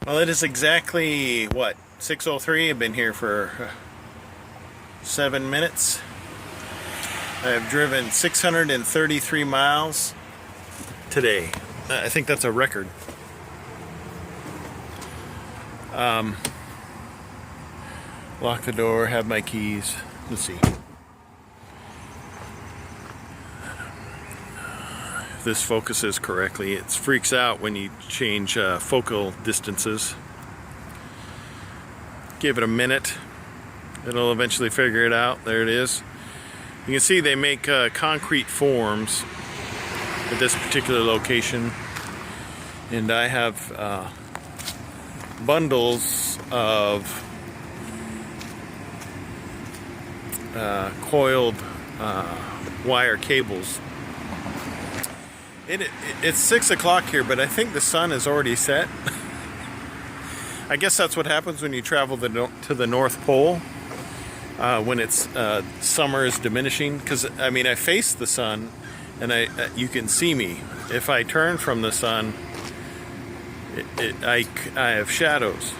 Well, it is exactly, what, 6:03. I've been here for 7 minutes. I have driven 633 miles today. I think that's a record. Lock the door, have my keys. Let's see. If this focuses correctly. It freaks out when you change focal distances. Give it a minute. It'll eventually figure it out. There it is. You can see they make concrete forms at this particular location. And I have bundles of coiled wire cables. It's 6 o'clock here, but I think the sun is already set. I guess that's what happens when you travel to the North Pole, when it's summer is diminishing. Because I mean, I face the sun, and you can see me. If I turn from the sun, I have shadows.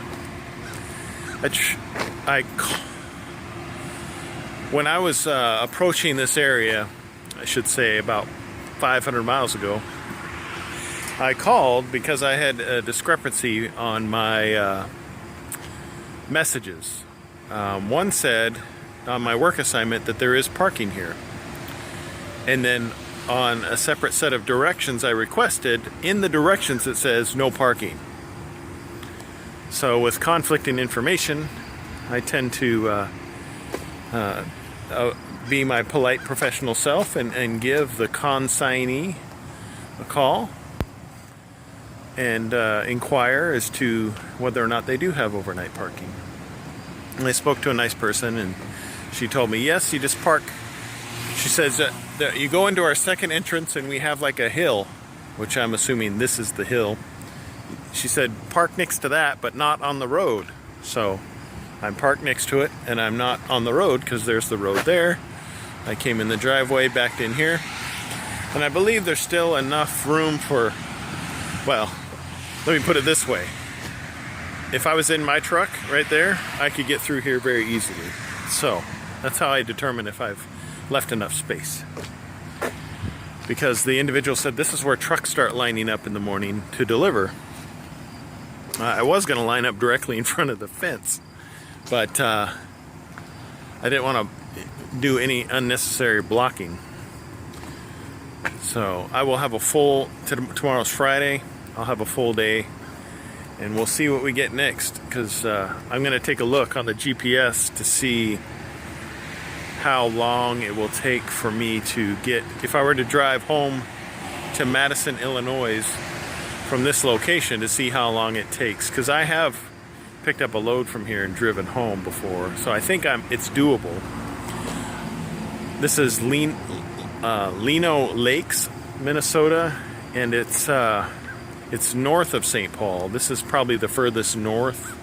When I was approaching this area, I should say about 500 miles ago, I called because I had a discrepancy on my messages. One said on my work assignment that there is parking here, and then on a separate set of directions I requested, in the directions it says no parking. So with conflicting information, I tend to be my polite professional self and give the consignee a call and inquire as to whether or not they do have overnight parking. And I spoke to a nice person, and she told me, yes, you just park. She says that you go into our second entrance and we have like a hill, which I'm assuming this is the hill. She said, park next to that, but not on the road. So I'm parked next to it, and I'm not on the road because there's the road there. I came in the driveway, backed in here, and I believe there's still enough room for, well, let me put it this way. If I was in my truck right there, I could get through here very easily. So that's how I determine if I've left enough space. Because the individual said this is where trucks start lining up in the morning to deliver. I was going to line up directly in front of the fence, but I didn't want to do any unnecessary blocking. So I will have a full, tomorrow's Friday, I'll have a full day, and we'll see what we get next, because I'm going to take a look on the GPS to see how long it will take for me to get, if I were to drive home to Madison, Illinois from this location, to see how long it takes, because I have picked up a load from here and driven home before, so I think it's doable. This is Lino Lakes, Minnesota, and it's north of St. Paul. This is probably the furthest north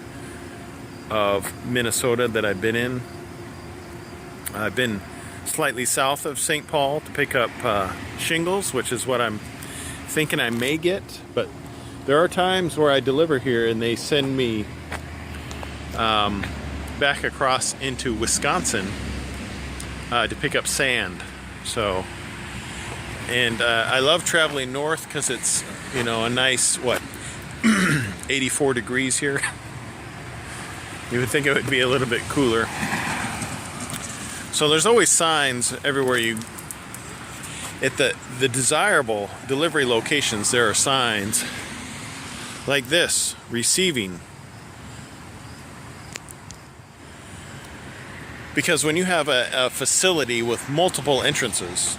of Minnesota that I've been in. I've been slightly south of St. Paul to pick up shingles, which is what I'm thinking I may get, but there are times where I deliver here and they send me back across into Wisconsin to pick up sand. So, and I love traveling north because it's, you know, a nice, 84 degrees here. You would think it would be a little bit cooler. So there's always signs everywhere at the desirable delivery locations. There are signs like this: receiving. Because when you have a facility with multiple entrances,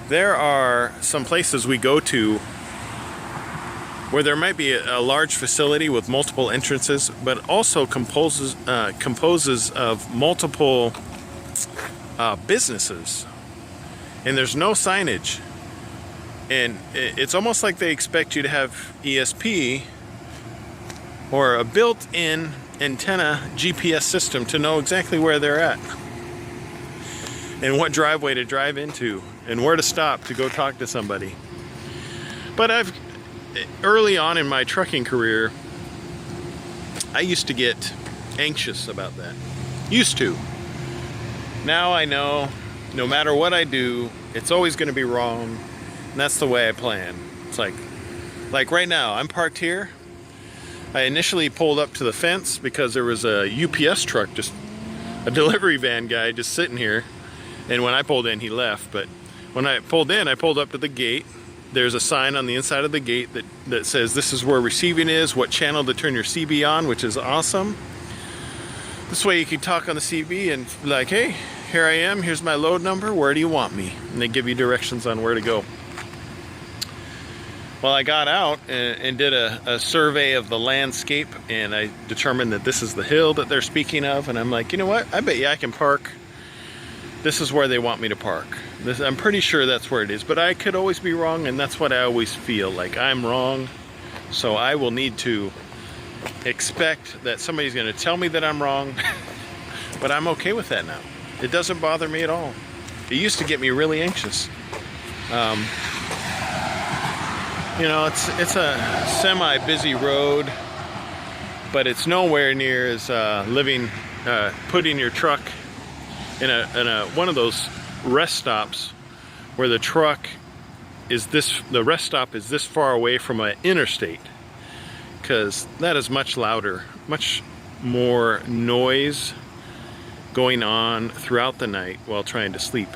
there are some places we go to where there might be a large facility with multiple entrances, but also composes of multiple businesses, and there's no signage, and it's almost like they expect you to have ESP or a built-in antenna GPS system to know exactly where they're at and what driveway to drive into and where to stop to go talk to somebody. But early on in my trucking career, I used to get anxious about that. Used to. Now I know no matter what I do, it's always going to be wrong. And that's the way I plan. It's like right now, I'm parked here. I initially pulled up to the fence because there was a UPS truck, just a delivery van guy just sitting here. And when I pulled in, he left. But when I pulled in, I pulled up to the gate. There's a sign on the inside of the gate that says this is where receiving is, what channel to turn your CB on, which is awesome. This way you can talk on the CB and be like, hey, here I am, here's my load number, where do you want me? And they give you directions on where to go. Well, I got out and did a survey of the landscape, and I determined that this is the hill that they're speaking of, and I'm like, you know what, I bet you I can park. This is where they want me to park. I'm pretty sure that's where it is, but I could always be wrong, and that's what I always feel, like I'm wrong. So I will need to expect that somebody's gonna tell me that I'm wrong, but I'm okay with that now. It doesn't bother me at all. It used to get me really anxious. You know, it's a semi-busy road, but it's nowhere near as putting your truck in a one of those rest stops where the rest stop is this far away from an interstate, because that is much louder, much more noise going on throughout the night while trying to sleep.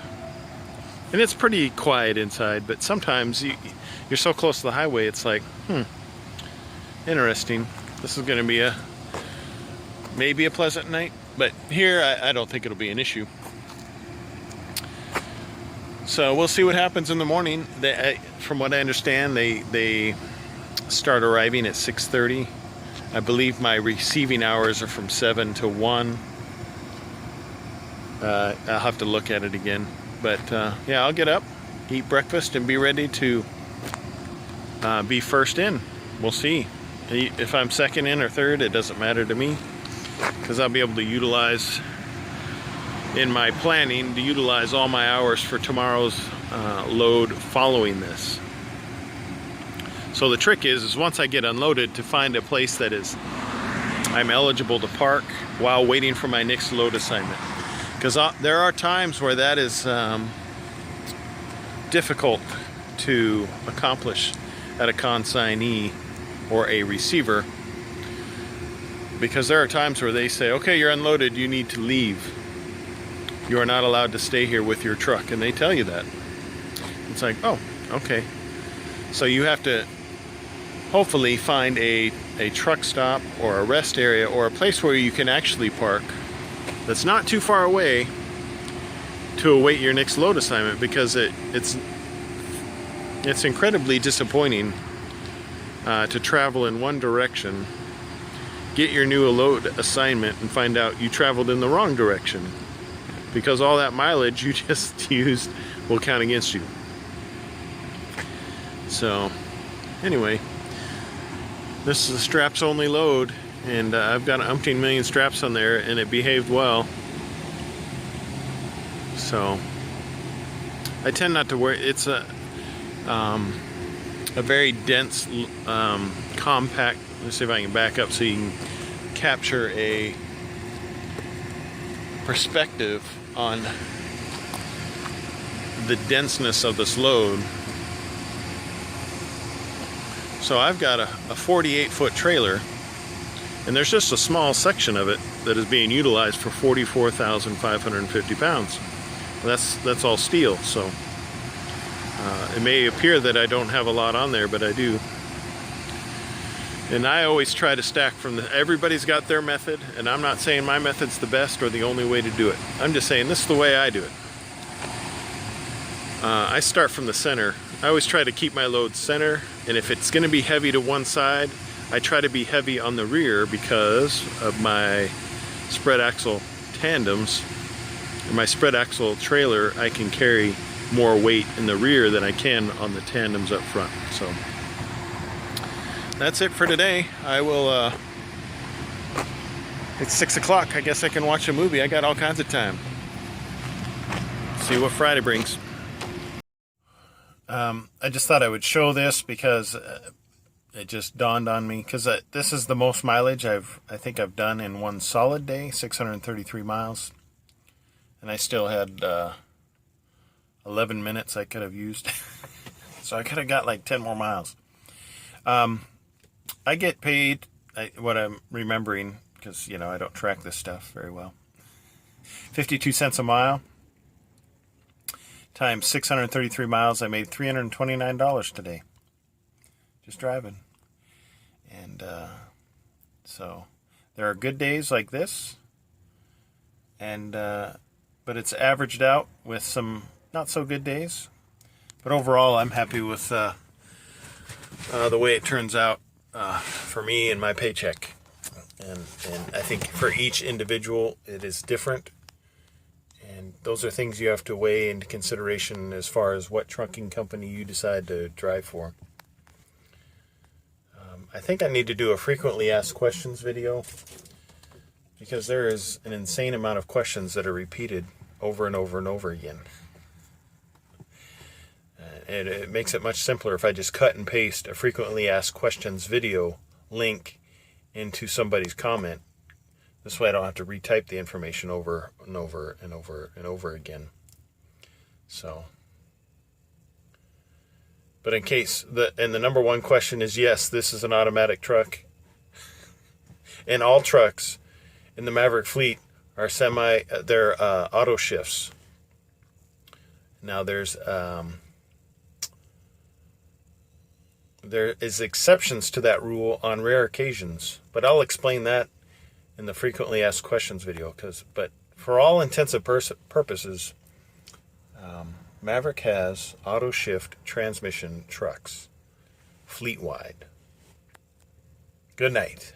And it's pretty quiet inside, but sometimes you're so close to the highway, it's like, interesting. This is going to be maybe a pleasant night, but here I don't think it'll be an issue. So we'll see what happens in the morning. From what I understand, they start arriving at 6:30. I believe my receiving hours are from 7 to 1. I'll have to look at it again. But yeah, I'll get up, eat breakfast, and be ready to be first in. We'll see. If I'm second in or third, it doesn't matter to me, because I'll be able to utilize, in my planning, to utilize all my hours for tomorrow's load following this. So the trick is once I get unloaded, to find a place that I'm eligible to park while waiting for my next load assignment. Because there are times where that is difficult to accomplish at a consignee or a receiver, because there are times where they say, okay, you're unloaded, you need to leave. You are not allowed to stay here with your truck, and they tell you that. It's like, oh, okay. So you have to hopefully find a truck stop or a rest area or a place where you can actually park that's not too far away to await your next load assignment, because it's incredibly disappointing to travel in one direction, get your new load assignment, and find out you traveled in the wrong direction, because all that mileage you just used will count against you. So anyway, this is a straps only load, and I've got 18 million straps on there, and it behaved well. So I tend not to wear, it's a very dense, compact. Let's see if I can back up so you can capture a perspective on the denseness of this load. So I've got a 48-foot trailer, and there's just a small section of it that is being utilized for 44,550 pounds. That's all steel, so it may appear that I don't have a lot on there, but I do. And I always try to stack from everybody's got their method, and I'm not saying my method's the best or the only way to do it. I'm just saying this is the way I do it. I start from the center. I always try to keep my load center, and if it's going to be heavy to one side, I try to be heavy on the rear because of my spread axle tandems. In my spread axle trailer, I can carry more weight in the rear than I can on the tandems up front. So that's it for today. I will, it's 6 o'clock. I guess I can watch a movie. I got all kinds of time. See what Friday brings. I just thought I would show this because it just dawned on me, because this is the most mileage I think I've done in one solid day, 633 miles. And I still had 11 minutes I could have used. So I could have got like 10 more miles. I get paid, what I'm remembering, because, you know, I don't track this stuff very well, 52 cents a mile times 633 miles. I made $329 today just driving. And so there are good days like this, and but it's averaged out with some not so good days. But overall, I'm happy with the way it turns out for me and my paycheck. And I think for each individual, it is different. And those are things you have to weigh into consideration as far as what trucking company you decide to drive for. I think I need to do a frequently asked questions video, because there is an insane amount of questions that are repeated over and over and over again. And it makes it much simpler if I just cut and paste a frequently asked questions video link into somebody's comment. This way I don't have to retype the information over and over and over and over again. So, but in case, the number one question is, yes, this is an automatic truck. And all trucks in the Maverick fleet are they're auto shifts. Now there is exceptions to that rule on rare occasions, but I'll explain that in the frequently asked questions video. But for all intents and purposes, Maverick has auto shift transmission trucks, fleet wide. Good night.